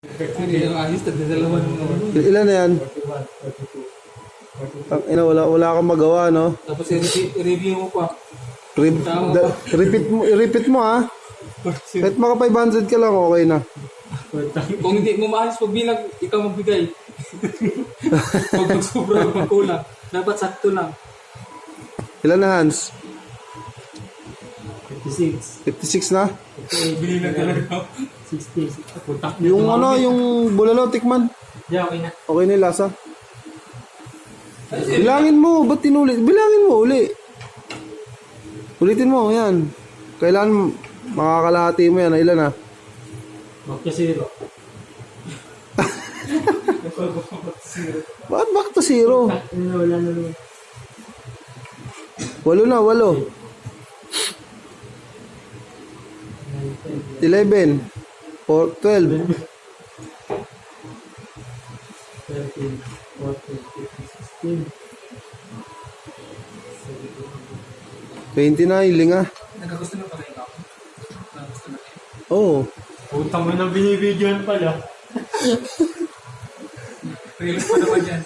Hindi na ayos, tagdadalawan mo naman. Ilan na yan? Wala kang magawa, no? Tapos i-review mo pa. Repeat mo, ha? Kahit maka 500 ka lang, okay na. Kung hindi mo maayos pagbilang, ikaw magbigay. Pag magsobra, magkulang. Dapat sakto lang. Ilan na, Hans? 56. 56 na? Bili na talaga. 60. Yung yung bulalo, tikman. Yeah, okay na. Okay na yung lasa. Bilangin mo, ba't tinulit? Bilangin mo, uli. Ulitin mo, yan. Kailan makakalahati mo yan? Ilan na? Back to zero. Bakit back to zero? Wala na naman. 8 na, 8. 11. 12. 13, 14, 15, 16. 29, linga. Nagkagusto na pa rin ako. Nagkagusto na rin. Oo. Utang mo na binibidyoan pala. Reels pa naman yan.